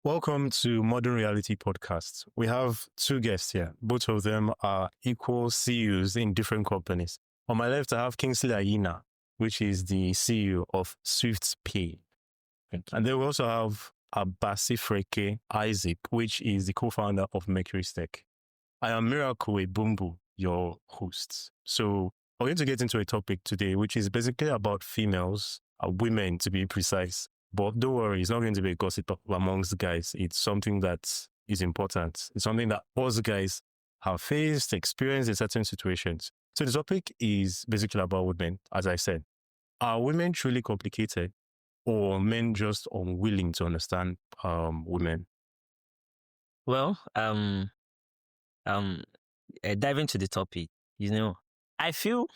Welcome to Modern Reality Podcast. We have two guests here. Both of them are equal CEOs in different companies. On my left, I have Kingsley Ayinnah, which is the CEO of Swift Pay. And then we also have Abasifreke Isaac, which is the co-founder of Mercury Tech. I am Miracle Ebumbu, your host. So we're going to get into a topic today, which is basically about females, women to be precise. But don't worry, it's not going to be a gossip amongst guys. It's something that is important. It's something that us guys have faced, experienced in certain situations. So the topic is basically about women, as I said. Are women truly complicated, or men just unwilling to understand women? Well, dive into the topic. I feel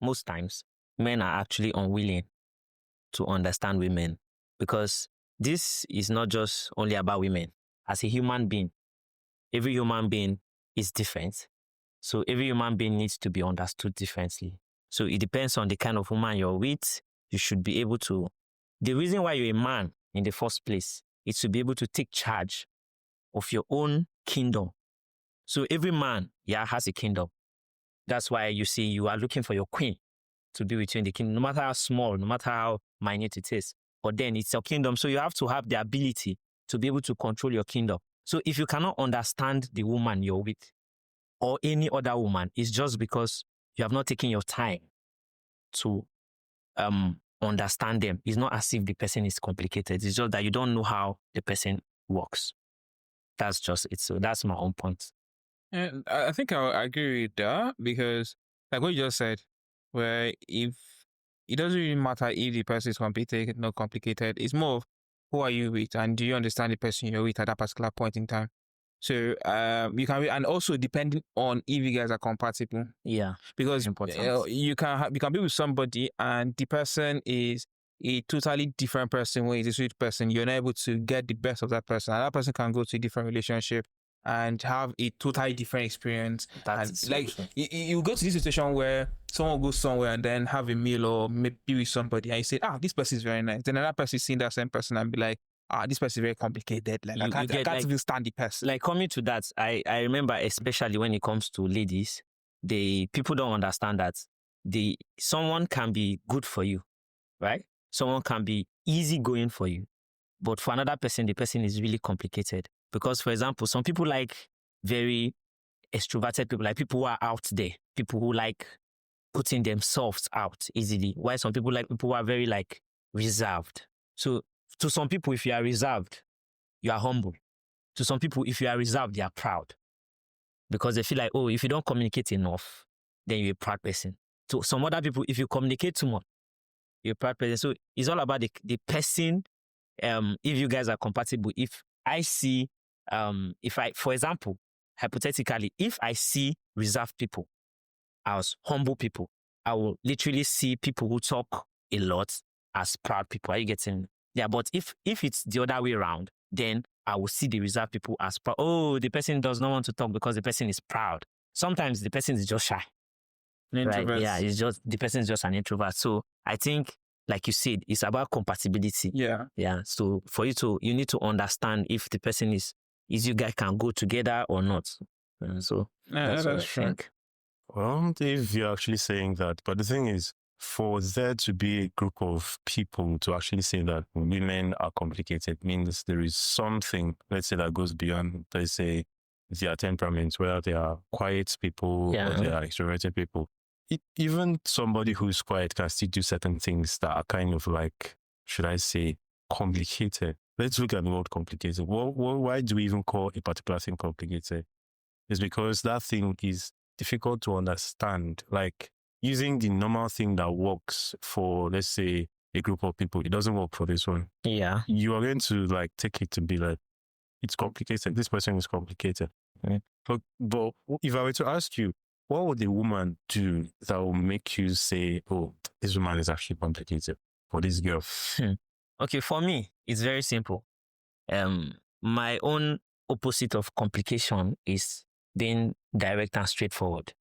most times men are actually unwilling to understand women, because this is not just only about women. As a human being, every human being is different. So every human being needs to be understood differently. So it depends on the kind of woman you're with. You should be able to. The reason why you're a man in the first place is to be able to take charge of your own kingdom. So every man, has a kingdom. That's why you see you are looking for your queen to be with you in the kingdom, no matter how small, no matter how minute it is. But then it's your kingdom. So you have to have the ability to be able to control your kingdom. So if you cannot understand the woman you're with or any other woman, it's just because you have not taken your time to understand them. It's not as if the person is complicated. It's just that you don't know how the person works. That's just it. So that's my own point. And I think I agree with that, because like what you just said, where if it doesn't really matter if the person is complicated, not complicated, it's more of who are you with and do you understand the person you're with at that particular point in time. So you can, and also depending on if you guys are compatible. Yeah, because important. You can be with somebody and the person is a totally different person. When it's a sweet person, you're not able to get the best of that person, and that person can go to a different relationship and have a totally different experience. That's like you go to this situation where someone goes somewhere and then have a meal or maybe with somebody and you say, this person is very nice. Then another person seeing that same person and be like, this person is very complicated. Like I can't even stand the person. Like coming to that, I remember, especially when it comes to ladies, people don't understand that someone can be good for you, right? Someone can be easygoing for you, but for another person, the person is really complicated. Because, for example, some people like very extroverted people, like people who are out there, people who like putting themselves out easily, while some people like people who are very like reserved. So to some people, if you are reserved, you are humble. To some people, if you are reserved, they are proud. Because they feel like, if you don't communicate enough, then you're a proud person. To some other people, if you communicate too much, you're a proud person. So it's all about the person. If you guys are compatible, if I see, for example, hypothetically, if I see reserved people as humble people, I will literally see people who talk a lot as proud people. Are you getting? Yeah, but if it's the other way around, then I will see the reserved people as proud. The person does not want to talk because the person is proud. Sometimes the person is just shy. Right? Yeah, the person is just an introvert. So I think, like you said, it's about compatibility. Yeah. Yeah. So for you need to understand if the person is you guys can go together or not. That's true. Well, if you're actually saying that, but the thing is, for there to be a group of people to actually say that women are complicated means there is something, let's say, that goes beyond, let's say, their temperaments, whether they are quiet people or they are extroverted people. Even somebody who's quiet can still do certain things that are kind of like, should I say, complicated. Let's look at the word complicated. Why do we even call a particular thing complicated? It's because that thing is difficult to understand. Like using the normal thing that works for, let's say, a group of people, it doesn't work for this one. Yeah. You are going to like take it to be like, it's complicated. This person is complicated. Right? But if I were to ask you, what would a woman do that will make you say, this woman is actually complicated for this girl? Okay, for me, it's very simple. My own opposite of complication is being direct and straightforward,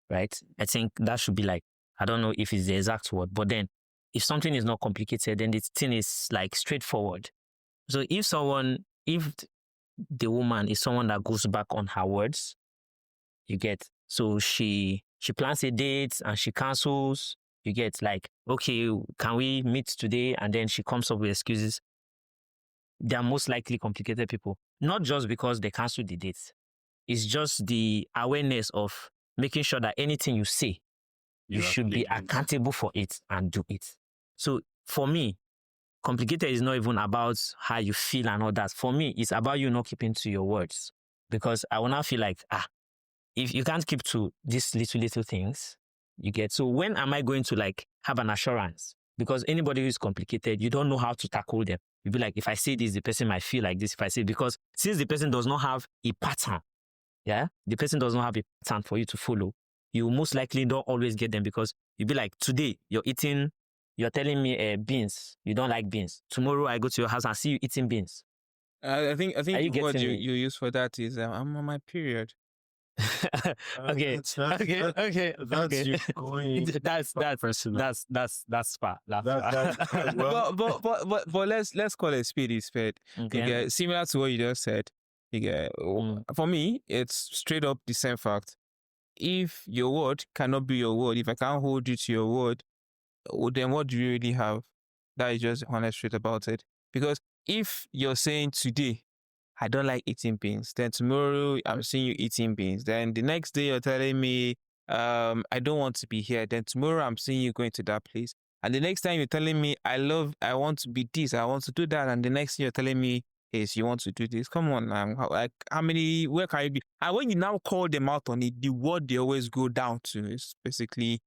right? I think that should be like, I don't know if it's the exact word, but then if something is not complicated, then the thing is like straightforward. So if the woman is someone that goes back on her words, you get, so she plans a date and she cancels, you get, like, okay, can we meet today? And then she comes up with excuses. They are most likely complicated people, not just because they cancel the date. It's just the awareness of making sure that anything you say, you should be accountable for it and do it. So for me, complicated is not even about how you feel and all that. For me, it's about you not keeping to your words. Because I will now feel like, if you can't keep to these little things, you get. So when am I going to like have an assurance? Because anybody who is complicated, you don't know how to tackle them. You'll be like, if I say this, the person might feel like this. If I say, because since the person does not have a pattern, the person does not have a pattern for you to follow, you most likely don't always get them, because you'll be like, today you're telling me beans, you don't like beans. Tomorrow I go to your house and see you eating beans. I think you what getting you me? use for that is I'm on my period. Okay. That's you going. That's personal. that's far. Well, But let's call it spade. Okay. You get, similar to what you just said. You get, for me, it's straight up the same fact. If your word cannot be your word, if I can't hold you to your word, then what do you really have? That is just honest truth about it. Because if you're saying today, I don't like eating beans, then tomorrow I'm seeing you eating beans, then the next day you're telling me, I don't want to be here, then tomorrow I'm seeing you going to that place, and the next time you're telling me, I want to be this, I want to do that, and the next thing you're telling me is you want to do this. Come on now, where can you be? And when you now call them out on it, the word they always go down to is basically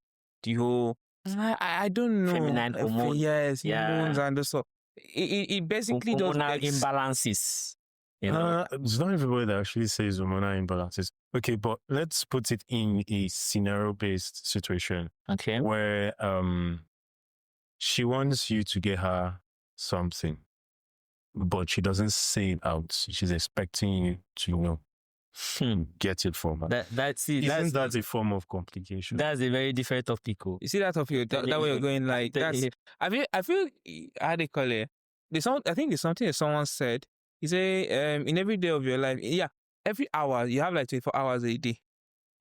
the whole, I don't know. Feminine hormones. Yes, hormones and so. It basically does hormonal imbalances. it's not everybody that actually says hormonal imbalances. Okay, but let's put it in a scenario-based situation. Okay. Where she wants you to get her something, but she doesn't say it out. She's expecting you to, get it from her. Isn't that a form of complication? That's a very different topic. You see that topic, that way you're going like that's. I feel how they call it. I think there's something that someone said. He say, in every day of your life, every hour you have like 24 hours a day.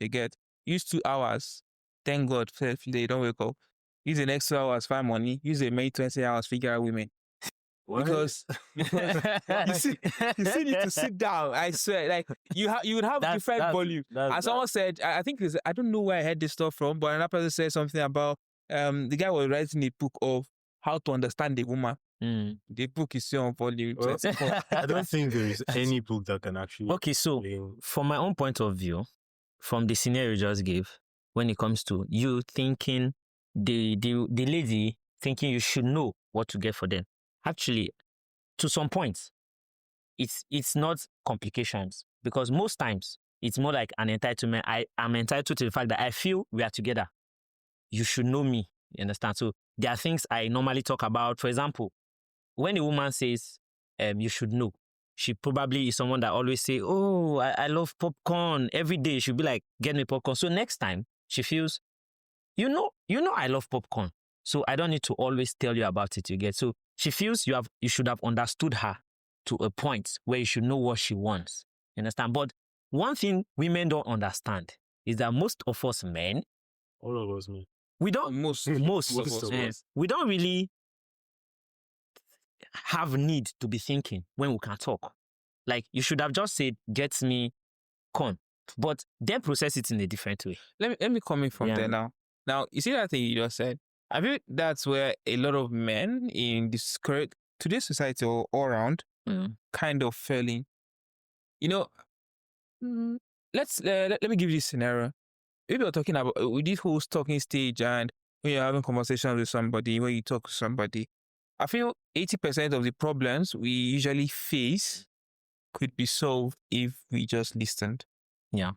You get, use 2 hours. Thank God for the day you don't wake up. Use the next 2 hours, find money. Use the main 20 hours, figure out women. Because you still need to sit down. I swear, like you would have different volume. As someone said, I think I don't know where I heard this stuff from, but another person said something about the guy was writing a book of how to understand a woman. The book is still on volume. Well, I don't think there is any book that can actually. Okay, so from my own point of view, from the scenario you just gave, when it comes to you thinking the lady thinking you should know what to get for them. Actually, to some points, it's not complications, because most times it's more like an entitlement. I am entitled to the fact that I feel we are together. You should know me. You understand? So there are things I normally talk about. For example, when a woman says, you should know, she probably is someone that always say, oh, I love popcorn. Every day she'll be like, get me popcorn. So next time she feels, you know I love popcorn. So I don't need to always tell you about it, you get. So she feels you should have understood her to a point where you should know what she wants. You understand? But one thing women don't understand is that most of us men, all of us men, we don't most of us, we don't really have need to be thinking when we can talk. Like, you should have just said, get me corn, but then process it in a different way. Let me come in from there now. Now, you see that thing you just said? I feel that's where a lot of men in this today's society or all around kind of failing. You know, let me give you a scenario. If you're talking about with this whole talking stage and when you're having conversations with somebody, when you talk to somebody, I feel 80% of the problems we usually face could be solved if we just listened. Yeah.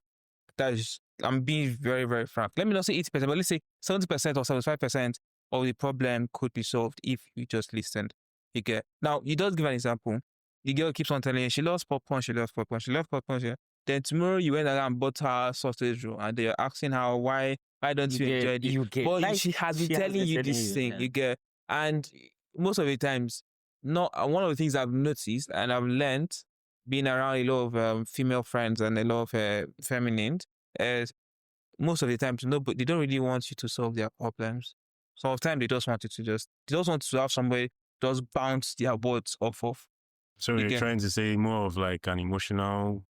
I'm being very, very frank. Let me not say 80%, but let's say 70% or 75% of the problem could be solved if you just listened. You get. Now, you just give an example. The girl keeps on telling you she loves popcorn. Yeah. Then tomorrow you went around and bought her sausage roll and they're asking her why don't you enjoy it? But she has been telling you this thing. You get. And most of the times, one of the things I've noticed and I've learned being around a lot of female friends and a lot of feminine is most of the time they don't really want you to solve their problems. Some of the time they just want you to have somebody just bounce their words off of. So you're trying to say more of like an emotional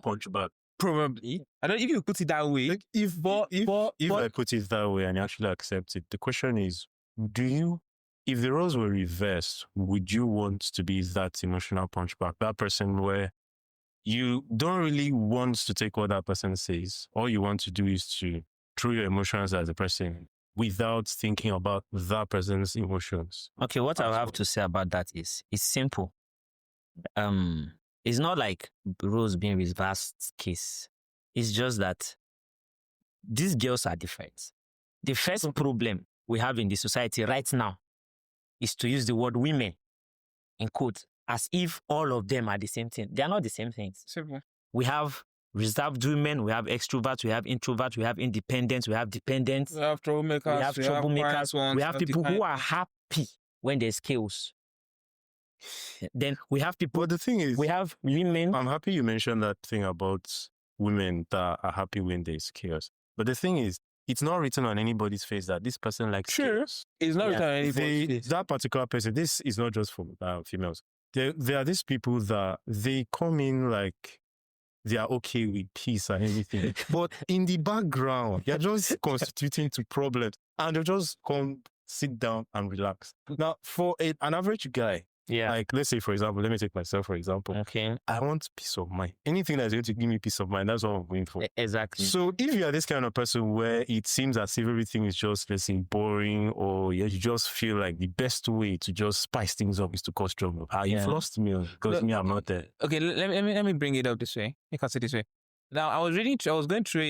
punch back. Probably. I don't know if you put it that way. Like if I put it that way and you actually accept it, the question is, if the roles were reversed, would you want to be that emotional punch back? That person where you don't really want to take what that person says. All you want to do is to throw your emotions at the person without thinking about that person's emotions. Okay, what I have to say about that is it's simple. It's not like roles being reversed case. It's just that these girls are different. The first problem we have in the society right now is to use the word women in quotes as if all of them are the same thing. They are not the same things. Simple. We have reserved women, we have extroverts, we have introverts, we have independents, we have dependents. We have troublemakers. We have people who are happy when there's chaos. Then we have people. But the thing is, we have women. I'm happy you mentioned that thing about women that are happy when there's chaos. But the thing is, it's not written on anybody's face that this person likes chaos. It's not written on anybody's face. That particular person, this is not just for females. There are these people that they come in like they are okay with peace and everything. But in the background, they're just constituting to problems. And they just come, sit down and relax. Now, for an average guy, like let's say, for example, let me take myself for example. Okay. I want peace of mind. Anything that's going to give me peace of mind, that's what I'm going for. Exactly. So if you are this kind of person where it seems as if everything is just, let's say, boring, or you just feel like the best way to just spice things up is to cause trouble. You've lost me because I'm not there. Okay, let me bring it up this way. You can say this way. Now, I was going through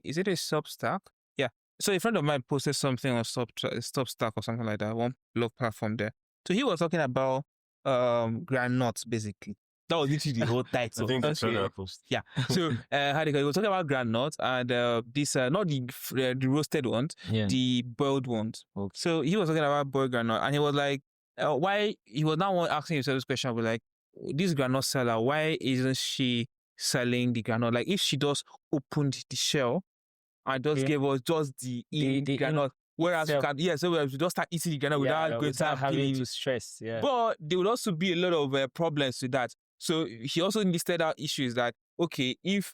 is it a Substack? Yeah. So a friend of mine posted something on Substack or something like that, one blog platform there. So he was talking about groundnuts, basically. That was literally the whole title. I think that's what I posted. Yeah. So he was talking about groundnuts and this not the roasted ones, the boiled ones. Okay. So he was talking about boiled groundnut, and he was like, why? He was now asking himself this question. Was like, this groundnut seller, why isn't she selling the groundnut? Like, if she just opened the shell and just gave us just the groundnut. Whereas you can, so we just start eating the groundnut without having to stress. Yeah. But there would also be a lot of problems with that. So he also listed out issues that, okay, if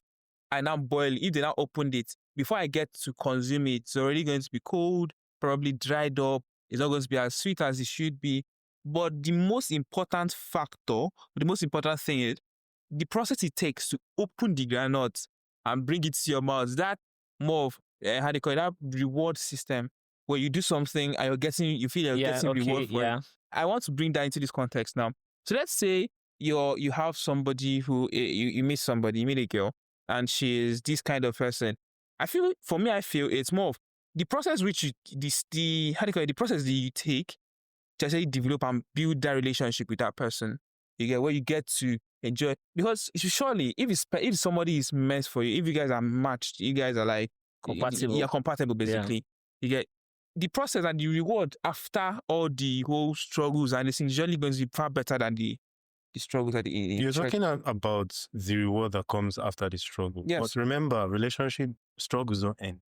I now if they now opened it, before I get to consume it, it's already going to be cold, probably dried up. It's not going to be as sweet as it should be. But the most important factor, the most important thing is the process it takes to open the groundnut and bring it to your mouth. That more of, that reward system where you do something and you feel you're getting reward for it. I want to bring that into this context now. So let's say you have somebody who you meet somebody, you meet a girl, and she is this kind of person. I feel it's more of the process the process that you take to actually develop and build that relationship with that person. You get where you get to enjoy, because surely if somebody is meant for you, if you guys are matched, you guys are like compatible. You're compatible basically. You get the process and the reward after all the whole struggles and it's usually going to be far better than the struggles at the end. You're talking about the reward that comes after the struggle. Yes. But remember, relationship struggles don't end.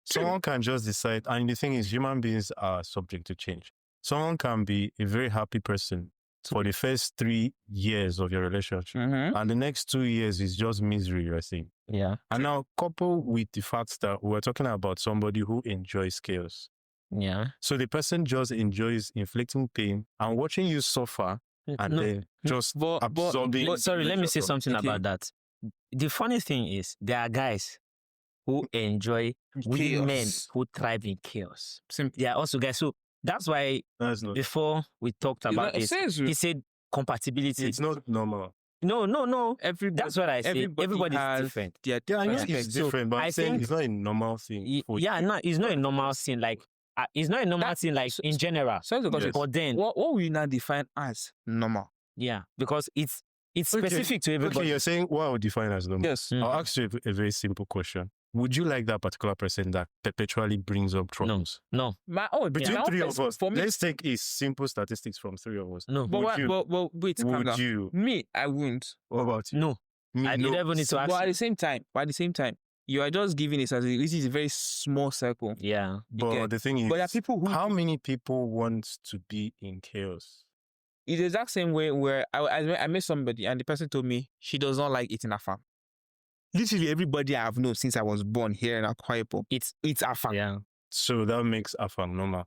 Someone can just decide, and the thing is, human beings are subject to change. Someone can be a very happy person for the first 3 years of your relationship, and the next 2 years is just misery, I think. Yeah. And now, coupled with the fact that we're talking about somebody who enjoys chaos. Yeah. So the person just enjoys inflicting pain and watching you suffer, and then just absorbing. But sorry, let me say something about that. The funny thing is, there are guys who enjoy women who thrive in chaos. There are also guys. So that's why before we talked about this, he said compatibility. It's not normal. No. That's what I say. Everybody is different. Yeah, I know it's different, but I think it's not a normal thing. It's not a normal thing. Like, it's not a normal thing, like, in general. But then, what will you now define as normal? Yeah, because it's specific to everybody. Okay, you're saying what I would define as normal. Yes. I'll ask you a very simple question. would you like that particular person that perpetually brings up troubles? No. Between my own three of us, for me, let's take a simple statistics from three of us. No. but wait, calm Would down. you? Me, I wouldn't. What about you? No. Me, You no. never need to ask. But at the same time, you are just giving it as this is a very small circle. Yeah. But the thing is, But there are people who how many people want to be in chaos? it's the exact same way where I met somebody and the person told me she does not like eating afam. Literally everybody I've known since I was born here in Akwa Ibom, it's afam. Yeah. So that makes afam normal.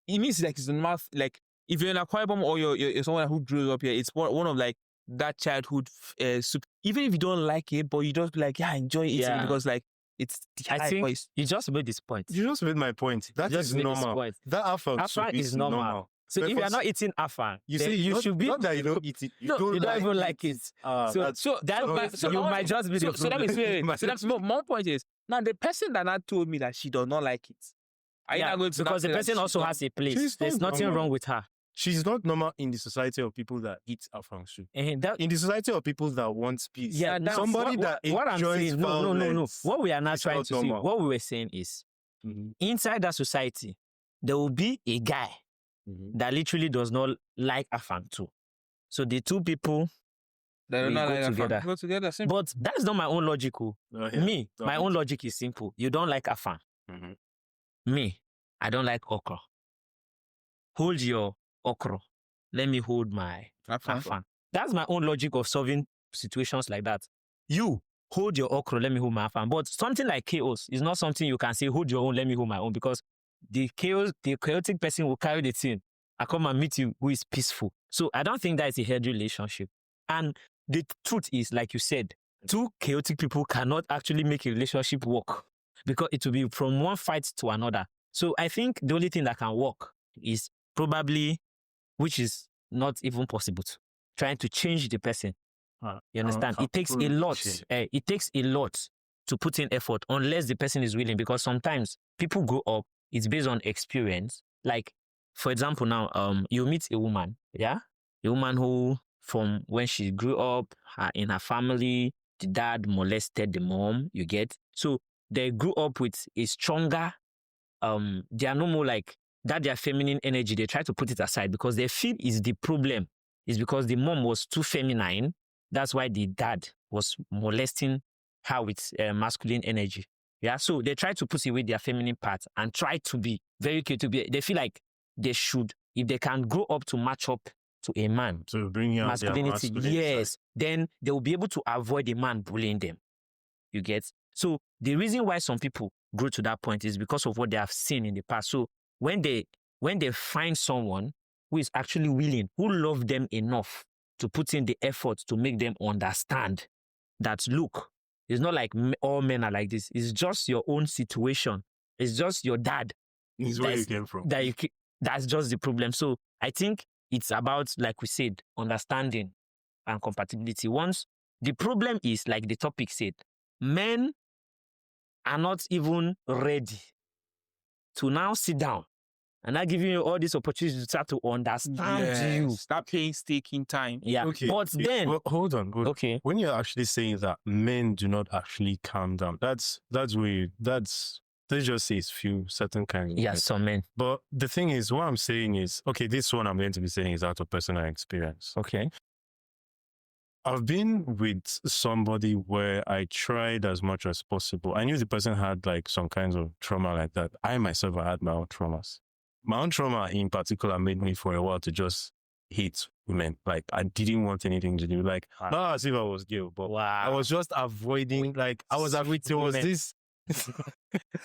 It means like it's normal. Like if you're in Akwa Ibom or you're someone who grew up here, it's one of like that childhood soup. Even if you don't like it, but you just be like, yeah, I enjoy eating it because like it's the I think voice. you just made this point. You just made my point. That You just is made this normal. point. That afam Afam soup is normal. So if you are not eating afam, you then see, you should be. not that you don't eat it. You No, don't you don't even like it. So You might just be the so that means problem. so that's my point is now the person that now told me that she does not like it. Are you Yeah, not going to because the now say that person she also don't- has a place. She's There's not nothing normal. wrong with her. She's not normal in the society of people that eat afam soup. That, In the society of people that want peace. yeah, that's somebody that what I'm enjoys saying. No. violence What we are not is trying not to see, normal. what we were saying is, Mhm. inside that society, there will be a guy that literally does not like afam too. So the two people, They we don't go like afam. together. Go together. Simple. but that's not my own logic. Oh, yeah. Me, Don't my eat own it. logic is simple. You don't like afam. Mhm. Me, I don't like okra. Hold your okra. Let me hold my afam. That's my own logic of solving situations like that. You hold your okra, let me hold my afam. But something like chaos is not something you can say, hold your own, let me hold my own, because the chaotic person will carry the thing. I come and meet you who is peaceful. So I don't think that is a healthy relationship. And the truth is, like you said, two chaotic people cannot actually make a relationship work because it will be from one fight to another. So I think the only thing that can work is probably, which is not even possible, trying to change the person. You understand? It takes a lot. It takes a lot to put in effort unless the person is willing, because sometimes people grow up, it's based on experience. Like, for example, now, you meet a woman, yeah? A woman who, from when she grew up, in her family, the dad molested the mom, you get? So they grew up with a stronger, they are no more like that, their feminine energy, they try to put it aside because they feel is the problem. Is because the mom was too feminine. That's why the dad was molesting her with masculine energy. Yeah, so they try to put away their feminine part and try to be very cute. They feel like they should, if they can grow up to match up to a man, to bring out masculinity, yes, then they will be able to avoid a man bullying them. You get? So the reason why some people grow to that point is because of what they have seen in the past. So when they find someone who is actually willing, who loves them enough to put in the effort to make them understand that, look, it's not like all men are like this. It's just your own situation. It's just your dad. It's where you came from. That's just the problem. So I think it's about, like we said, understanding and compatibility. Once the problem is, like the topic said, men are not even ready to now sit down and not giving you all these opportunities to start to understand you. Start painstaking time. Yeah. Okay. But then, Well, hold on. okay. When you're actually saying that men do not actually calm down, that's weird. Let's just say it's few certain kinds of Yeah, men. some men. But the thing is, what I'm saying is, okay, this one I'm going to be saying is out of personal experience. Okay. I've been with somebody where I tried as much as possible. I knew the person had like some kinds of trauma like that. I myself, I had my own traumas. My own trauma in particular made me for a while to just hate women. Like I didn't want anything to do. Like not as if I was gay, but I was just avoiding. Like I was afraid there was this.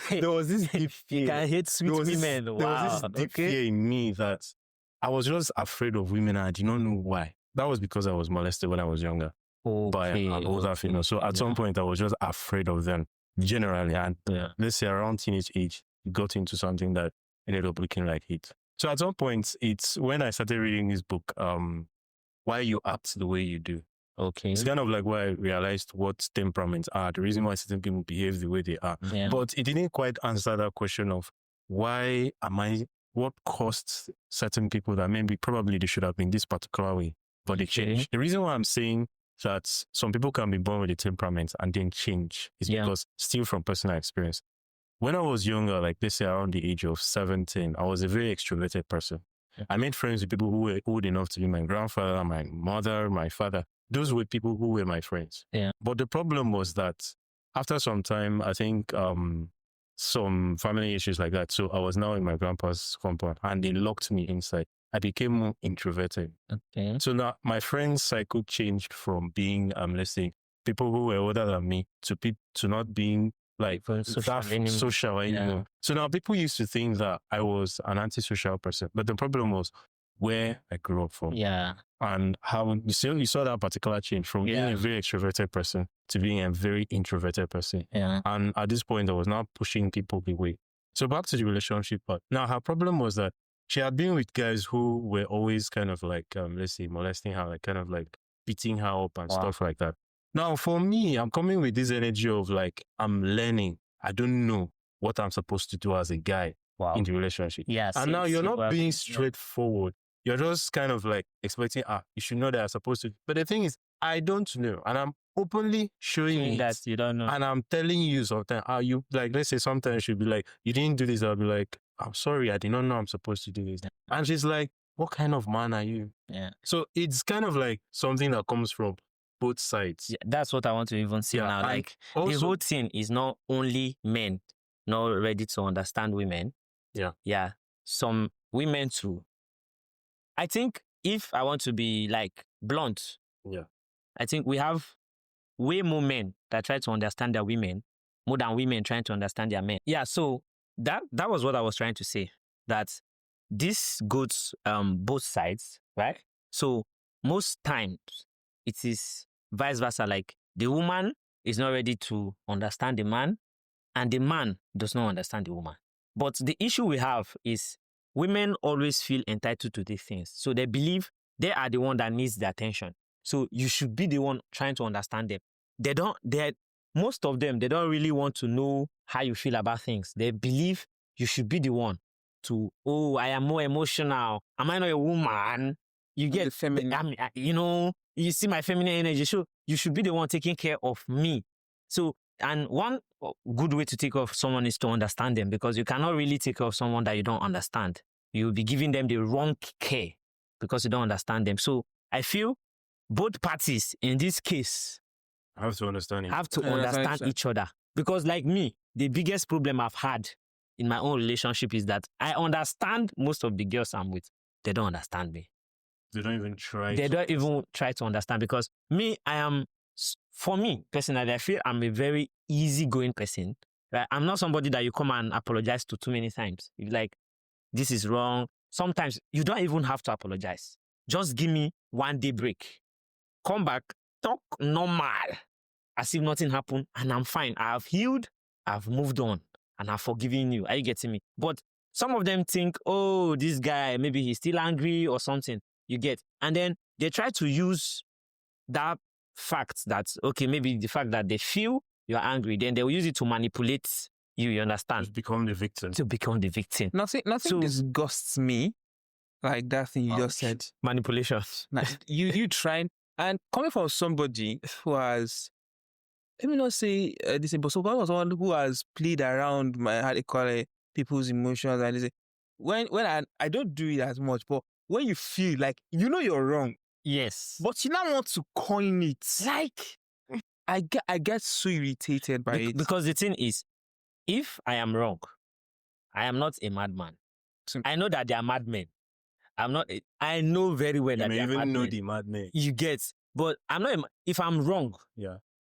There was this deep fear. You can hate sweet women. There was this deep fear in me that I was just afraid of women and I did not know why. That was because I was molested when I was younger by an older female. So at some point I was just afraid of them generally. And let's say around teenage age, got into something that ended up looking like hate. So at some point, it's when I started reading this book, Why You Act the Way You Do. Okay. It's kind of like where I realized what temperaments are, the reason why certain people behave the way they are. Yeah. But it didn't quite answer that question of what caused certain people that maybe probably they should have been this particular way, but they changed. The reason why I'm saying that some people can be born with a temperament and then change. It's because still from personal experience. When I was younger, like let's say around the age of 17, I was a very extroverted person. I made friends with people who were old enough to be my grandfather, my mother, my father. Those were people who were my friends. But the problem was that after some time, I think some family issues like that. So I was now in my grandpa's compound and they locked me inside. I became more introverted. So now my friends' cycle changed from being, let's say, people who were older than me to not being like social anymore. So now people used to think that I was an antisocial person, but the problem was where I grew up from. And how you saw that particular change from being a very extroverted person to being a very introverted person. And at this point, I was now pushing people away. So back to the relationship part. Now her problem was that she had been with guys who were always kind of like, let's say, molesting her, like kind of like beating her up and stuff like that. Now, for me, I'm coming with this energy of like, I'm learning. I don't know what I'm supposed to do as a guy in the relationship. And now you're not being straightforward. You're just kind of like expecting, you should know that I'm supposed to. But the thing is, I don't know. And I'm openly showing it. That you don't know. And I'm telling you sometimes, you like, let's say sometimes she'll be like, you didn't do this. I'll be like, I'm sorry, I did not know I'm supposed to do this. And she's like, what kind of man are you? So it's kind of like something that comes from both sides. That's what I want to even say now. Like also, the whole thing is not only men not ready to understand women. Some women too. I think if I want to be like blunt, I think we have way more men that try to understand their women more than women trying to understand their men. So that was what I was trying to say. That this goes both sides, right? So most times it is vice versa. Like the woman is not ready to understand the man, and the man does not understand the woman. But the issue we have is women always feel entitled to these things. So they believe they are the one that needs the attention. So you should be the one trying to understand them. Most of them, they don't really want to know how you feel about things. They believe you should be the one to, I am more emotional. Am I not a woman? You get feminine. You see my feminine energy. So you should be the one taking care of me. So, and one good way to take care of someone is to understand them, because you cannot really take care of someone that you don't understand. You'll be giving them the wrong care because you don't understand them. So I feel both parties in this case have to understand each other. Because like me, the biggest problem I've had in my own relationship is that I understand most of the girls I'm with. They don't understand me. They don't even try. They don't even try to understand, because for me personally, I feel I'm a very easygoing person. Right? I'm not somebody that you come and apologize to too many times. You're like, this is wrong. Sometimes you don't even have to apologize. Just give me 1 day break. Come back, talk normal, as if nothing happened, and I'm fine. I've healed, I've moved on, and I've forgiven you. Are you getting me? But some of them think, this guy, maybe he's still angry or something. You get. And then they try to use that fact that, maybe the fact that they feel you're angry, then they will use it to manipulate you, you understand? To become the victim. Nothing disgusts me like that thing you just said. Manipulation. You tried, and coming from somebody who has, let me not say disabled, so someone who has played around people's emotions, and say, when I don't do it as much, but when you feel like you're wrong, yes, but you now want to coin it, like I get so irritated by it, because the thing is, if I am wrong, I am not a madman. I know that they are madmen. I know very well that they are madmen. You even know the madmen. You get, but I'm not. If I'm wrong,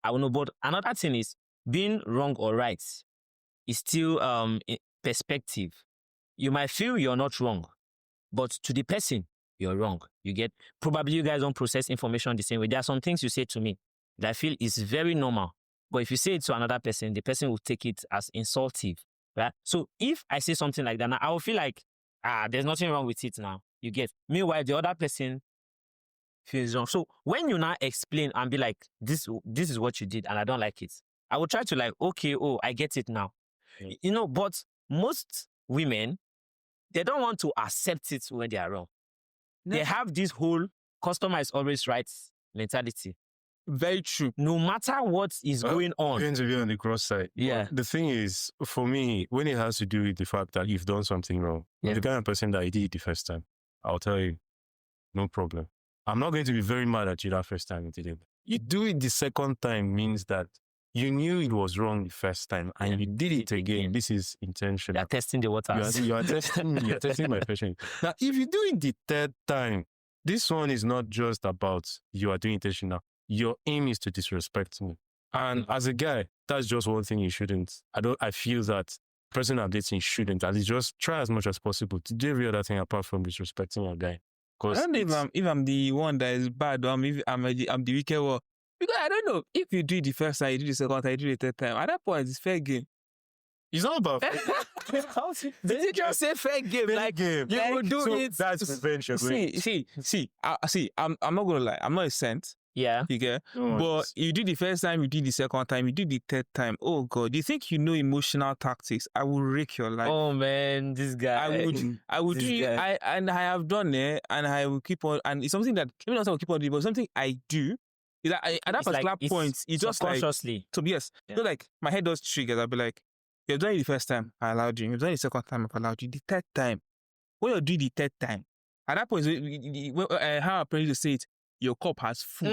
I will know. But another thing is, being wrong or right is still perspective. You might feel you're not wrong, but to the person, you're wrong. You get, probably you guys don't process information the same way. There are some things you say to me that I feel is very normal. But if you say it to another person, the person will take it as insultive. Right? So if I say something like that, now I will feel like, there's nothing wrong with it now. You get. Meanwhile, the other person feels wrong. So when you now explain and be like, this is what you did and I don't like it, I will try to like, I get it now. But most women, they don't want to accept it when they are wrong. No. They have this whole customer is always right mentality. Very true. No matter what is going on. Going to be on the cross side. Yeah. The thing is, for me, when it has to do with the fact that you've done something wrong, Yeah. the kind of person that you did it the first time, I'll tell you, no problem. I'm not going to be very mad at you that first time you did it. You do it the second time means that you knew it was wrong the first time and you did it again. This is intentional. You're testing the waters. You are testing me. You're testing my patience. Now, if you do it the third time, this one is not just about you are doing intentional. Your aim is to disrespect me. And as a guy, that's just one thing you shouldn't. I feel that person I'm dating shouldn't. At least just try as much as possible to do every other thing apart from disrespecting a guy. I don't know if I'm the one that is bad or if I'm the wicked one. Because I don't know. If you do it the first time, you do the second time, you do the third time. At that point, it's fair game. It's not about Did you just say fair game? like game. You will do it. That's revenge. I'm not gonna lie. I'm not a saint. Yeah. You get? But you do the first time, you do the second time, you do the third time. Oh God, do you think you know emotional tactics? I will wreck your life. Oh man, this guy. I would do it. I have done it, and I will keep on. And it's something that maybe not I will keep on doing, but something I do. Is that at that particular point, it's just like consciously. So yes, so like my head does triggers. I'll be like, you've done it the first time, I allowed you. You've done it the second time, I've allowed you. The third time, when you do the third time, at that point, how I pray to say it, your cup has full.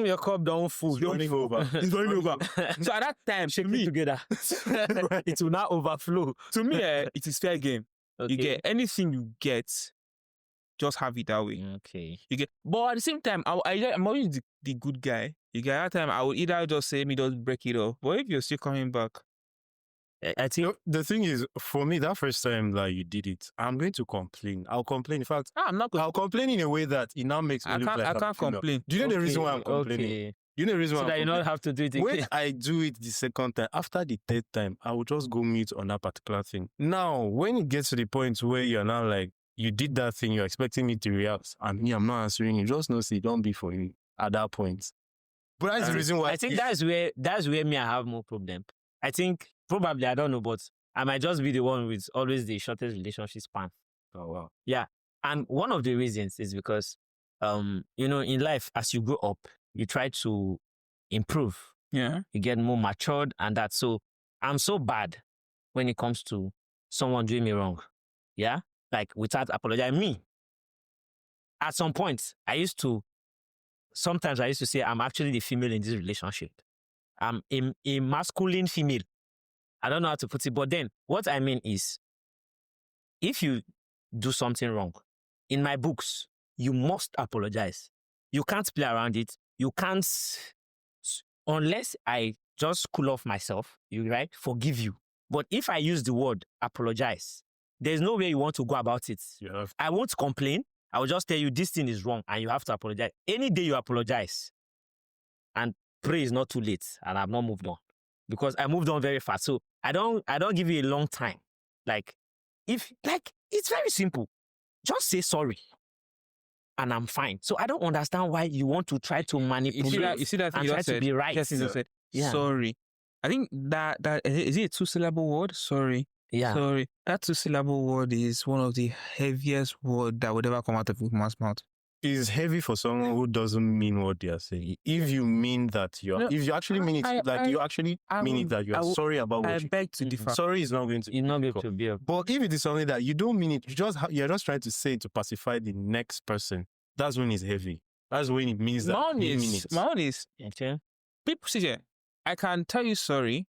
Your cup don't full. It's running over. It's running over. So at that time, Shake to me, it together. It will not overflow. To me, it is fair game. Okay. You get anything you get, just have it that way. Okay. You get, but at the same time, I'm always the good guy. You get, at that time, I would either just say me just break it off. But if you're still coming back, I think the thing is, for me, that first time that you did it, I'm going to complain. I'll complain. In fact, I'm not. I'll complain in a way that it now makes me look like I can't complain. Do you know the reason why I'm complaining? Okay. You know the reason why So that you don't have to do it again. When I do it the second time, after the third time, I will just go mute on that particular thing. Now, when it gets to the point where you're now like, you did that thing, you're expecting me to react, and me, I'm not answering you, just know, see, don't be for you at that point. But that's the reason why. I think that's where me I have more problem. I think probably, I don't know, but I might just be the one with always the shortest relationship span. Oh, wow. Yeah. And one of the reasons is because, in life, as you grow up, you try to improve. Yeah. You get more matured and that. So I'm so bad when it comes to someone doing me wrong. Yeah. Like without apologizing. Me, at some point, sometimes I used to say I'm actually the female in this relationship. I'm a masculine female. I don't know how to put it, but then what I mean is, if you do something wrong, in my books, you must apologize. You can't play around it. You can't, unless I just cool off myself, forgive you. But if I use the word apologize, there's no way you want to go about it. I won't complain. I will just tell you this thing is wrong and you have to apologize. Any day you apologize, and pray is not too late, and I've not moved on. Because I moved on very fast. So I don't give you a long time. It's very simple. Just say sorry. And I'm fine. So I don't understand why you want to try to manipulate. You see that thing and you try said, to be right. Said, Yeah. Sorry. I think that is it a 2-syllable word? Sorry. Yeah. Sorry. That 2-syllable word is one of the heaviest words that would ever come out of a man's mouth. It's heavy for someone who doesn't mean what they are saying. If you mean that if you actually mean it, that you are sorry about what I beg to differ. Sorry is not going to. You're not going to be. But if it is something that you don't mean it, you're just trying to say it to pacify the next person. That's when it's heavy. That's when it means that you mean it. My own is Okay. people say, I can tell you sorry,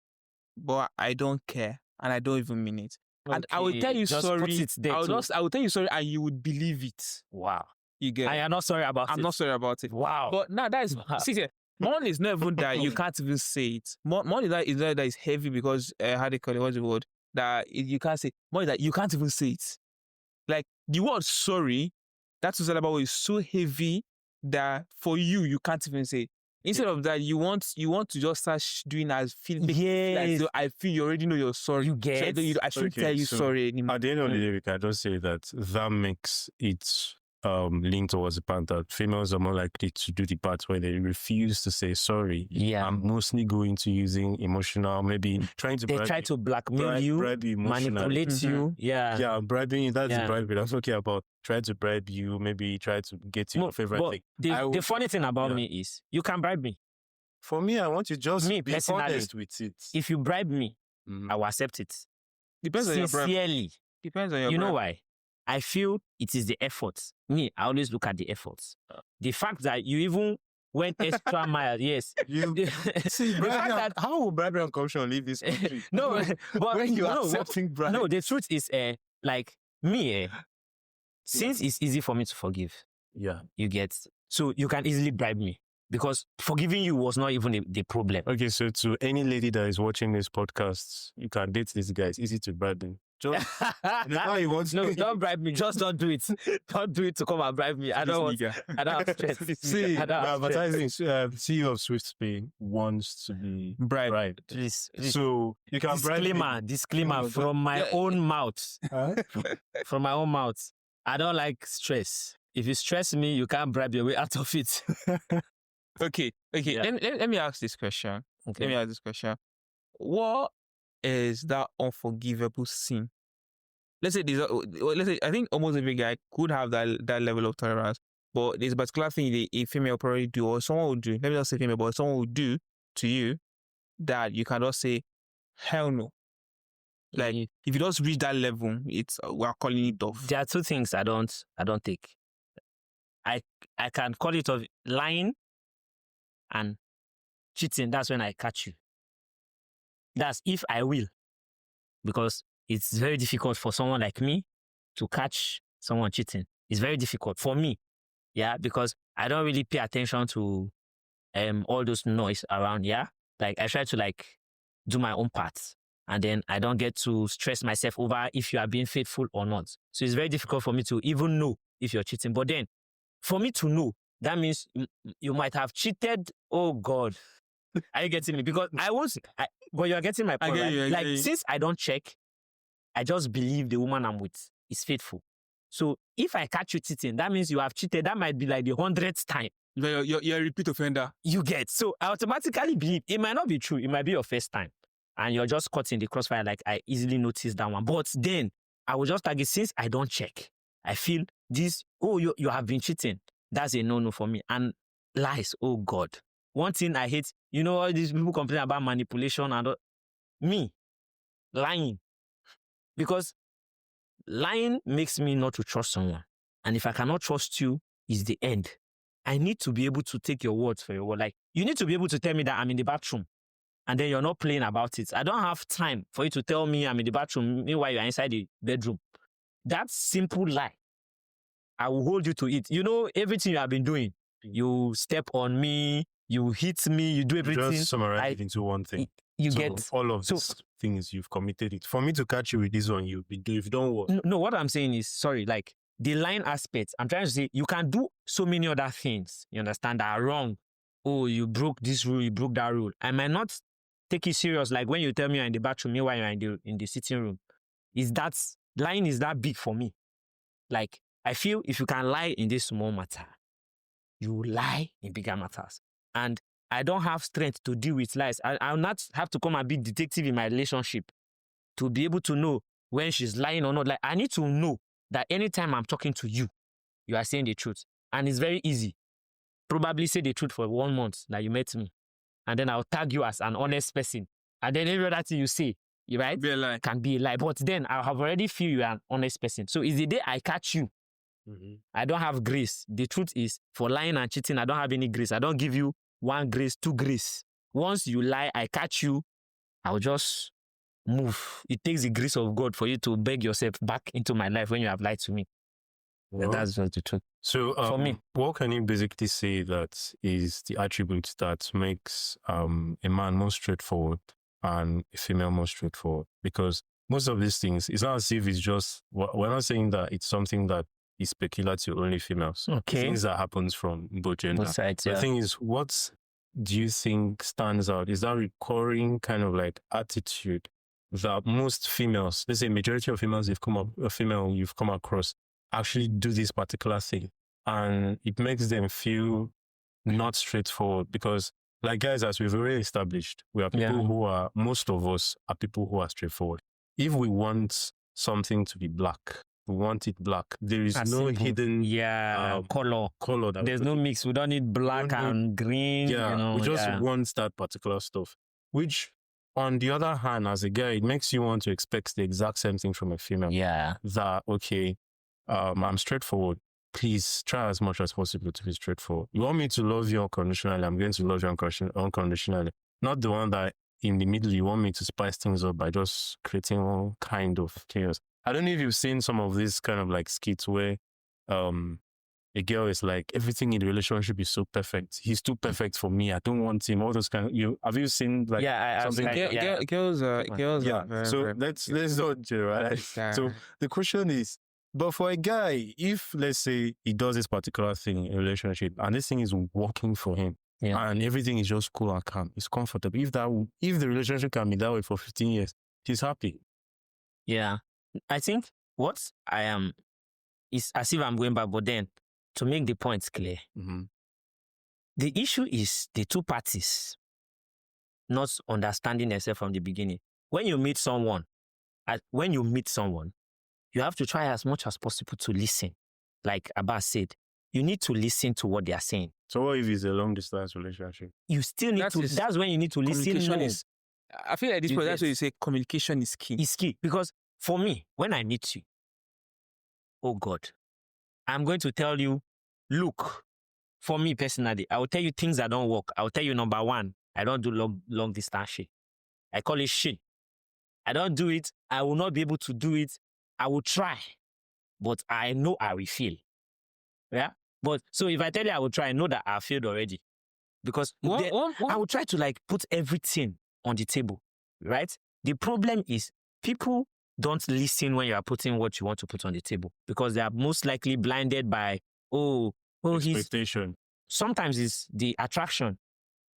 but I don't care and I don't even mean it. And I will tell you Just sorry. put it there I will tell you sorry and you would believe it. Wow. You get. I am not sorry about it. I'm not sorry about it. Wow. But now that is one is not even that you can't even say it. One is that is heavy because how they call it, what's the word? That you can't say. More is that you can't even say it. Like the word sorry, that's what about is so heavy that for you can't even say it. Instead of that, you want to just start doing as feeling. Yes. Like, so I feel you already know you're sorry. You get. So I shouldn't tell you sorry anymore. At the end of the day, we can just say that makes it lean towards the part that females are more likely to do the part where they refuse to say sorry. Yeah. I'm mostly going to using emotional, maybe trying to They bribe try you, to blackmail you, bribe you emotionally. manipulate Mhm. you. Yeah. Yeah, bribing you, that's the Yeah. bribery. That's okay about trying to bribe you, maybe try to get you your favorite But thing. the funny thing about yeah. me is you can bribe me. For me, I want you just Me, be personally, honest with it. If you bribe me, Mhm. I will accept it. Depends on your bribe. Sincerely. Depends on your You know bribe. why? I feel it is the efforts. Me, I always look at the efforts. The fact that you even went extra mile, yes. You see, The fact that how will bribery and corruption leave this country? no, but when you are no, accepting bribe. no, the truth is, like me, since it's easy for me to forgive, Yeah. you get, so you can easily bribe me because forgiving you was not even the problem. Okay, so to any lady that is watching this podcast, you can date this guy. It's easy to bribe him. Just now he wants No, don't bribe me. Just don't do it. Don't do it to come and bribe me. I don't want. I don't have stress. See, I don't have stress. advertising CEO of SwiftPay wants to be bribed. Please. So you can bribe me. Disclaimer from my own mouth. Huh? From my own mouth. I don't like stress. If you stress me, you can't bribe your way out of it. Okay. Yeah. Let me ask this question. Let me ask this question. What is that unforgivable sin? Let's say I think almost every guy could have that level of tolerance, but there's a particular thing a female probably do, or someone will do. Let me not say female, but someone will do to you that you cannot say, hell no. Like if you just reach that level, it's we're calling it off. There are two things I don't take. I can call it of lying and cheating. That's when I catch you. That's if I will, because it's very difficult for someone like me to catch someone cheating. It's very difficult for me, yeah, because I don't really pay attention to all those noise around. Yeah, like I try to do my own part, and then I don't get to stress myself over if you are being faithful or not. So it's very difficult for me to even know if you're cheating. But then, for me to know, that means you might have cheated. Oh God, are you getting me? Because but you're getting my point, right? Like since I don't check, I just believe the woman I'm with is faithful. So if I catch you cheating, that means you have cheated. That might be like the 100th time. You're a repeat offender. You get. So I automatically believe it might not be true. It might be your first time. And you're just caught in the crossfire. Like I easily noticed that one. But then I will just target, since I don't check, I feel this, you have been cheating. That's a no-no for me. And lies, oh God. One thing I hate, all these people complain about manipulation and me, lying. Because lying makes me not to trust someone. And if I cannot trust you, it's the end. I need to be able to take your words for your word. Like, you need to be able to tell me that I'm in the bathroom and then you're not playing about it. I don't have time for you to tell me I'm in the bathroom, meanwhile you're inside the bedroom. That simple lie, I will hold you to it. Everything you have been doing, you step on me, you hit me, you do everything. Just summarize it into one thing. You get all of these things you've committed it. For me to catch you with this one, if you don't work. No, what I'm saying is, sorry, like the line aspect, I'm trying to say you can do so many other things, you understand, that are wrong. Oh, you broke this rule, you broke that rule. I might not take it serious, like when you tell me you're in the bathroom, meanwhile you're in the sitting room. Lying is that big for me. Like, I feel if you can lie in this small matter, you lie in bigger matters. And I don't have strength to deal with lies. I'll not have to come and be detective in my relationship to be able to know when she's lying or not. Like, I need to know that anytime I'm talking to you, you are saying the truth. And it's very easy. Probably say the truth for 1 month that you met me. And then I'll tag you as an honest person. And then every other thing you say, right, can be a lie. But then I have already feel you are an honest person. So it's the day I catch you, I don't have grace. The truth is, for lying and cheating, I don't have any grace. I don't give you 1 grace, 2 grace. Once you lie, I catch you, I'll just move. It takes the grace of God for you to beg yourself back into my life when you have lied to me. Well, that's just the truth. So for me, what can you basically say that is the attribute that makes a man more straightforward and a female more straightforward? Because most of these things, it's not as if it's just, we're not saying that it's something that is peculiar to only females. Okay. Things that happens from both genders. Both sides, The thing is, what do you think stands out? Is that recurring kind of like attitude that most females, let's say majority of females you've come across, actually do this particular thing. And it makes them feel not straightforward because, like guys, as we've already established, we are people who are, most of us are people who are straightforward. If we want something to be black, we want it black. There is no hidden color. There's no mix. We don't need black and green. Yeah, we just want that particular stuff. Which, on the other hand, as a guy, it makes you want to expect the exact same thing from a female. Yeah. That, okay, I'm straightforward. Please try as much as possible to be straightforward. You want me to love you unconditionally, I'm going to love you unconditionally. Not the one that in the middle you want me to spice things up by just creating all kind of chaos. I don't know if you've seen some of these kind of like skits where a girl is like, everything in the relationship is so perfect. He's too perfect for me. I don't want him. All those kind of, have you seen like something? Girls are very, so very let's not generalize. So the question is, but for a guy, if let's say he does this particular thing in a relationship and this thing is working for him and everything is just cool and calm, it's comfortable. If the relationship can be that way for 15 years, he's happy. Yeah. I think what I am is as if I'm going back, but then to make the points clear, the issue is the two parties not understanding themselves from the beginning. When you meet someone, you have to try as much as possible to listen. Like Abbas said, you need to listen to what they are saying. So what if it's a long distance relationship? You still need to, that's when you need to listen more. I feel like this point, that's why you say communication is key. It's key. Because for me, when I meet you, oh God, I'm going to tell you, look, for me personally, I will tell you things that don't work. I will tell you, number one, I don't do long distance shit. I call it shit. I don't do it. I will not be able to do it. I will try, but I know I will fail. Yeah? But so if I tell you I will try, I know that I failed already. Because I will try to like put everything on the table, right? The problem is people don't listen when you are putting what you want to put on the table because they are most likely blinded by, expectation. Sometimes it's the attraction.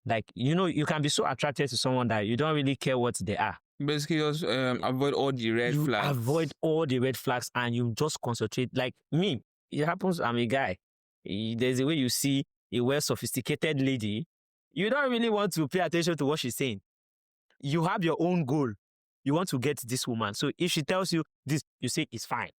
Like, you can be so attracted to someone that you don't really care what they are. Basically, just avoid all the red flags. Avoid all the red flags and you just concentrate. Like me, it happens, I'm a guy. There's a way you see a well-sophisticated lady, you don't really want to pay attention to what she's saying. You have your own goal. You want to get this woman. So if she tells you this, you say, it's fine.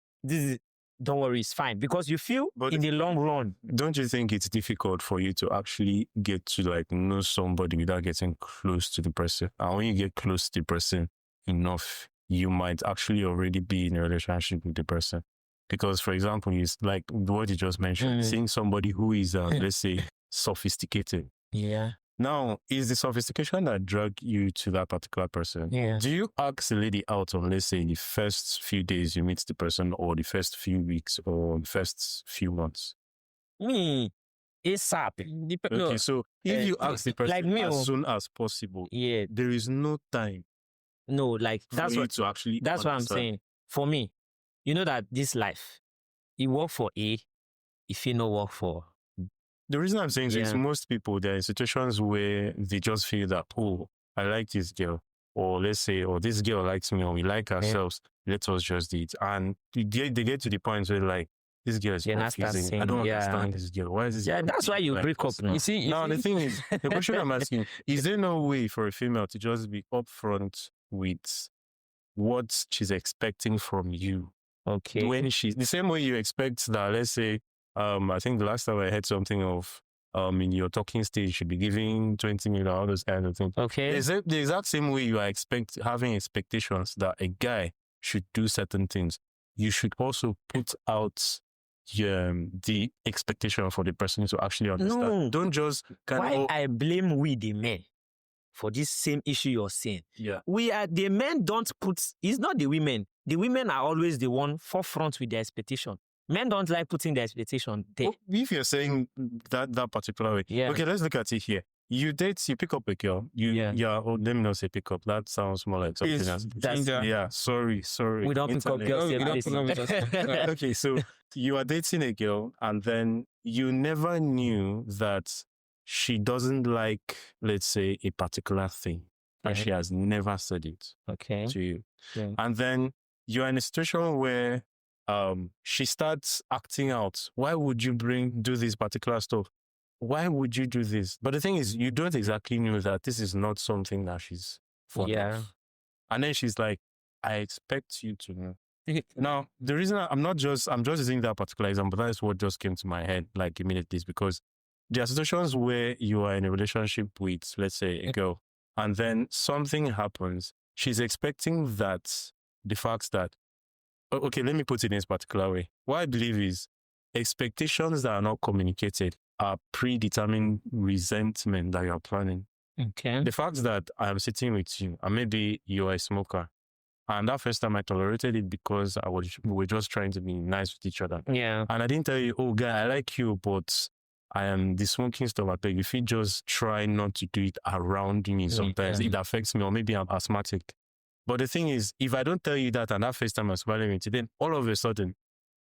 Don't worry, it's fine. Because you feel in the long run. Don't you think it's difficult for you to actually get to like know somebody without getting close to the person? And when you get close to the person enough, you might actually already be in a relationship with the person. Because, for example, it's like what you just mentioned, seeing somebody who is, let's say, sophisticated. Yeah. Now, is the sophistication that drag you to that particular person? Yeah. Do you ask the lady out on, let's say, the first few days you meet the person, or the first few weeks, or the first few months? Me, ASAP. Okay, so if you ask the person like me, as soon as possible, there is no time. No, like that's what to actually. That's what I'm saying. For me, you know that this life, it work for A, if you no work for. The reason I'm saying is most people, there are situations where they just feel that, oh, I like this girl, or let's say, oh, this girl likes me, or we like ourselves, let us just do it. And they get to the point where like, this girl is confusing. I don't understand this girl. Why is this? Yeah, that's why you break up now. You see, the thing is, the question I'm asking, is there no way for a female to just be upfront with what she's expecting from you? Okay. When she's the same way you expect that, let's say, I think the last time I heard something of, in your talking stage, you should be giving 20 million, all those kind of things. Okay. The exact same way you are having expectations that a guy should do certain things, you should also put out the expectation for the person to actually understand. No. Don't just I blame we the men for this same issue you're saying. Yeah. The men don't put, it's not the women. The women are always the one forefront with their expectation. Men don't like putting their expectation there. Well, if you're saying that particular way, okay, let's look at it here. You pick up a girl. Let me not say pick up. That sounds more like something else. Sorry. We don't pick up girls. Okay, so you are dating a girl, and then you never knew that she doesn't like, let's say, a particular thing, and she has never said it to you. Yeah. And then you're in a situation where she starts acting out. Why would you do this particular stuff? Why would you do this? But the thing is, you don't exactly know that this is not something that she's fond of. And then she's like, I expect you to know. Now, the reason I'm just using that particular example, that is what just came to my head like immediately, is because there are situations where you are in a relationship with, let's say, a girl, and then something happens. She's expecting that the fact that, okay, let me put it in this particular way. What I believe is expectations that are not communicated are predetermined resentment that you're planning. Okay. The fact that I'm sitting with you and maybe you're a smoker, and that first time I tolerated it because we were just trying to be nice with each other. Yeah. And I didn't tell you, oh, guy, I like you, but I am the smoking stuff. I beg, if you just try not to do it around me, sometimes it affects me, or maybe I'm asthmatic. But the thing is, if I don't tell you that and that first time I was smiling with you, then all of a sudden,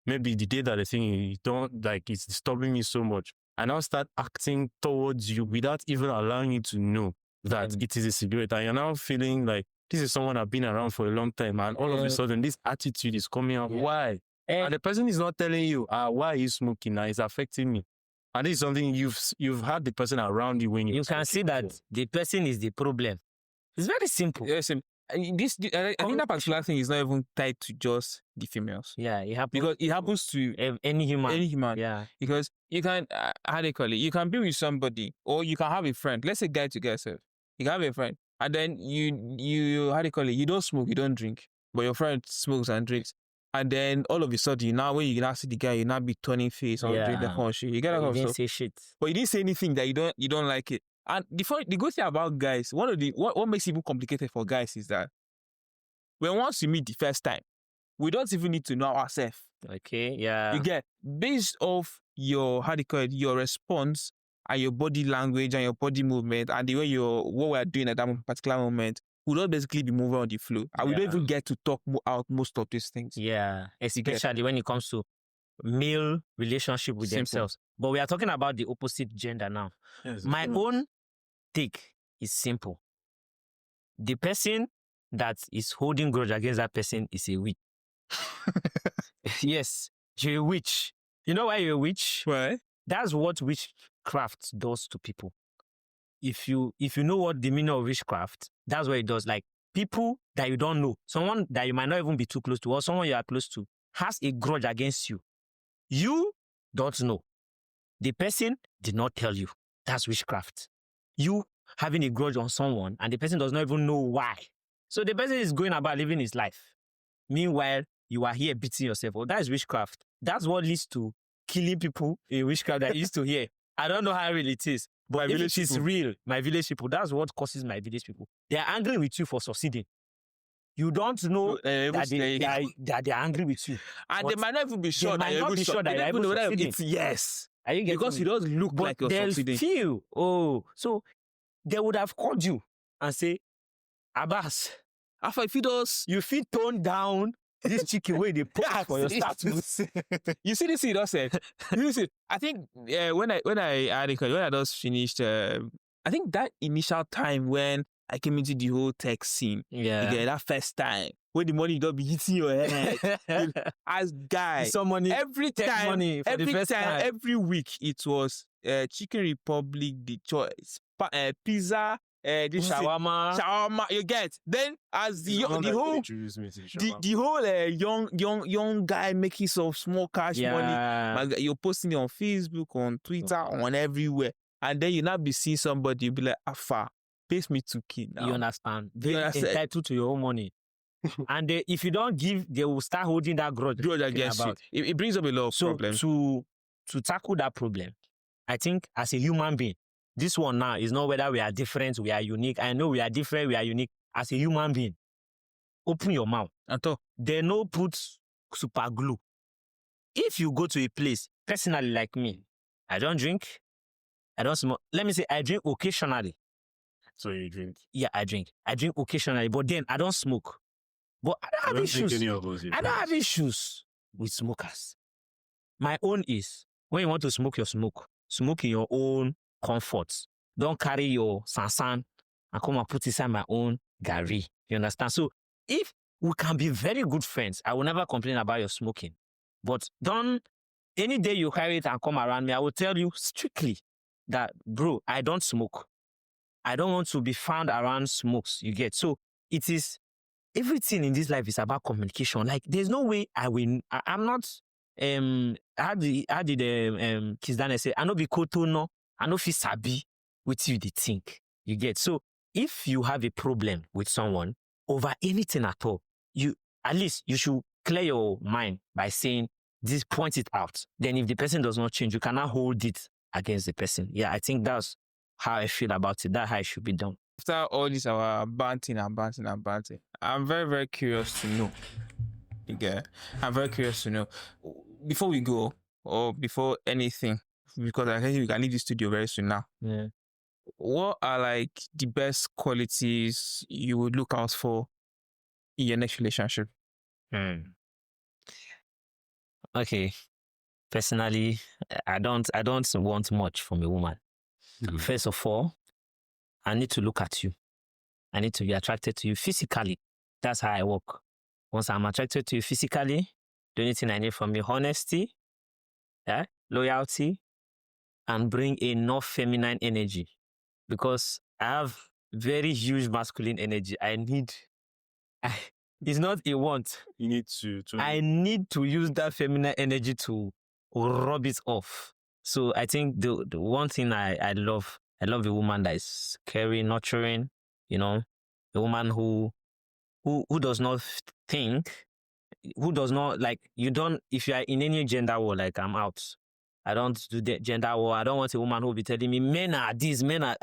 maybe the day that the thing you don't like, it's disturbing me so much, and I'll start acting towards you without even allowing you to know that it is a cigarette. And you're now feeling like this is someone I've been around for a long time, and all of a sudden this attitude is coming out. Why? And the person is not telling you, why are you smoking? Now it's affecting me. And this is something you've had the person around you when you can see that the person is the problem. It's very simple. Yes, I think that particular thing is not even tied to just the females. Yeah, it happens because it happens to any human. Any human. Yeah. Because you can, how do you call it? You can be with somebody, or you can have a friend. Let's say guy together. You can have a friend, and then you how do you call it? You don't smoke, you don't drink, but your friend smokes and drinks. And then all of a sudden, when you now see the guy, you now be turning face or drink the whole shit. You get that didn't say shit. But you didn't say anything that you don't like it. And the good thing about guys, what makes it even complicated for guys is that once you meet the first time, we don't even need to know ourselves. Okay, yeah. You get, based off your, how do you call it, your response and your body language and your body movement and the way what we're doing at that particular moment, we don't basically be moving on the flow. And we don't even get to talk out most of these things. Yeah, especially when it comes to male relationship with themselves. But we are talking about the opposite gender now. Yes, my own take is simple. The person that is holding grudge against that person is a witch. Yes, you're a witch. You know why you're a witch? Why? That's what witchcraft does to people. If you know what the meaning of witchcraft, that's what it does. Like people that you don't know, someone that you might not even be too close to, or someone you are close to, has a grudge against you. You don't know. The person did not tell you. That's witchcraft. You having a grudge on someone and the person does not even know why. So the person is going about living his life. Meanwhile, you are here beating yourself. Oh, that is witchcraft. That's what leads to killing people in witchcraft that I used to hear. I don't know how real it is, but if it is real, my village people, that's what causes my village people. They are angry with you for succeeding. You don't know that they are angry with you. And they might not even be sure that you're succeeding. Yes. Are you getting because you don't look like you're succeeding. Feel, so they would have called you and say, Abbas, after you feel tone down this chicken way they put for your status. You see this thing you said. You see, I think when I just finished, I think that initial time when I came into the whole tech scene, that first time when the money don't be hitting your head, as guy, some money, every time, every week it was Chicken Republic, the choice, pizza. This shawarma, you get. Then as the whole young guy making some small cash money, you're posting it on Facebook, on Twitter, on everywhere, and then you now be seeing somebody, you be like, Afa, pays me 2K now. You understand? They're entitled to your own money. And if you don't give, they will start holding that grudge against you. It brings up a lot of problems. To tackle that problem, I think as a human being, this one now is not whether we are different, we are unique. I know we are different, we are unique. As a human being, open your mouth. They no put super glue. If you go to a place, personally like me, I don't drink, I don't smoke. Let me say I drink occasionally. So you drink? Yeah, I drink. I drink occasionally, but then I don't smoke. But I don't have issues. I don't have issues with smokers. My own is, when you want to smoke your smoke in your own comfort. Don't carry your sansan and come and put inside my own gari. You understand? So if we can be very good friends, I will never complain about your smoking. But any day you carry it and come around me, I will tell you strictly that, bro, I don't smoke. I don't want to be found around smokes, you get. So it is, everything in this life is about communication. Like, there's no way I'm not, how did Kiss Daniel say, I no be koto no, I no fit sabi with you the think, you get. So if you have a problem with someone over anything at all, at least you should clear your mind by saying this, point it out. Then if the person does not change, you cannot hold it against the person. Yeah, I think that's how I feel about it. That's how it should be done. After all this, our banting, I'm very, very curious to know. I'm very curious to know. Before we go, or before anything, because I think we can leave the studio very soon now. Yeah. What are like the best qualities you would look out for in your next relationship? Okay. Personally, I don't want much from a woman. First of all, I need to look at you. I need to be attracted to you physically. That's how I work. Once I'm attracted to you physically, the only thing I need from you, honesty, loyalty, and bring enough feminine energy. Because I have very huge masculine energy. It's not a want. You need to I need to use that feminine energy to rub it off. So I think the one thing I love a woman that is caring, nurturing, a woman who does not think, who does not, like, if you are in any gender war, like, I'm out. I don't do the gender war. I don't want a woman who will be telling me men are this, men are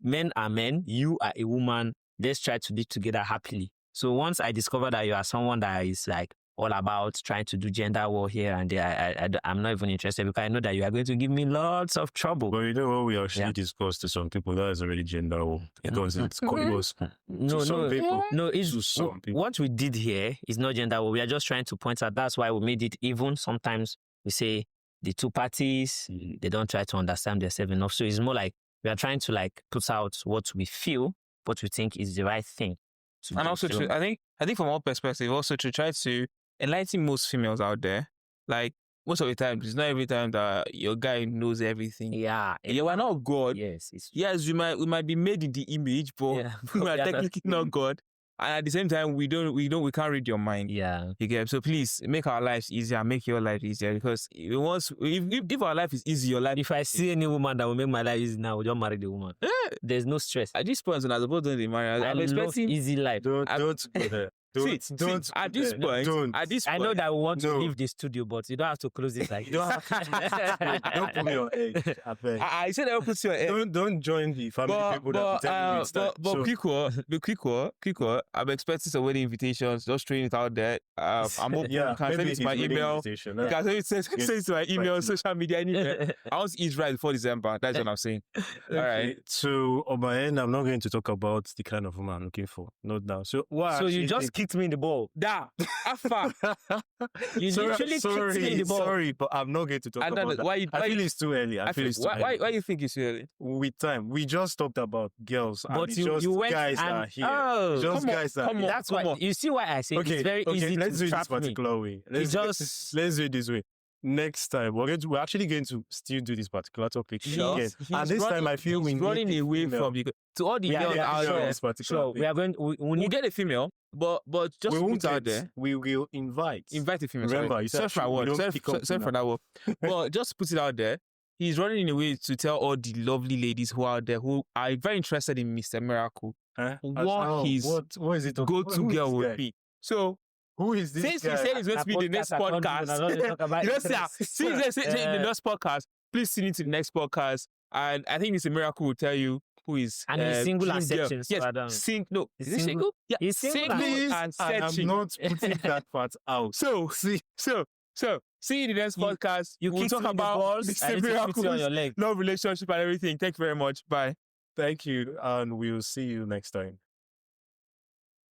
men are men, you are a woman. Let's try to live together happily. So once I discover that you are someone that is like all about trying to do gender war here and there, I'm not even interested, because I know that you are going to give me lots of trouble. But you know what we actually discussed to some people, that is already gender war, because it's what we did here is not gender war. We are just trying to point out, that's why we made it even. Sometimes we say the two parties, they don't try to understand themselves enough. So it's more like we are trying to like put out what we feel, what we think is the right thing. And also, I think from our perspective, also to try to enlighten most females out there. Like, most of the time, it's not every time that your guy knows everything. Yeah. You are not God. Yes. Yes, we might be made in the image, but we are technically not God. And at the same time, we can't read your mind. Yeah. You get. So please make our lives easier, make your life easier. Because if our life is easy, your life. If I see any woman that will make my life easy now, we'll just marry the woman. There's no stress. At this point, when I suppose to marry, I'm expecting easy life. Don't go there. Don't. At this point, I know that we want to leave the studio, but you don't have to close it like you don't have to. Don't put me on edge. I said I will put you on edge. Don't join the family people that tell you it's time. But quick, I'm expecting some wedding invitations. Just throwing it out there. I'm open. You can send it to my email. You can send it to my email, social media, anywhere. I want to eat right before December. That's what I'm saying. All right. So on my end, I'm not going to talk about the kind of woman I'm looking for. Not now. So you just kicked me in the ball. After. You literally kicked me in the ball. Sorry, but I'm not going to talk about that. I feel it's too early. Why do you think it's too early? With time. We just talked about girls. But you went guys are here. Just guys are here. That's why. You see why I say it's very easy to trap me. Let's do it this particular way. Let's do it this way. Next time, we're actually going to still do this particular topic again. And this time, I feel we're running away from you. To all the girls out there. So we are going. We'll get a female, but just put out there. We will invite a female. Remember, search for that word. But just put it out there. He's running away to tell all the lovely ladies who are out there who are very interested in Mr. Miracle what his go-to girl would be. So. Who is this Since guy? he said he's going to be in the next podcast, since he said in the next podcast, please tune into the next podcast. And I think Mr. Miracle will tell you who is and he's single and searching. Yes, is he single? Yeah, he's single and searching. I'm not putting that part out. So see you in the next podcast. We'll talk about Mr. Miracle's love relationship and everything. Thank you very much. Bye. Thank you, and we'll see you next time.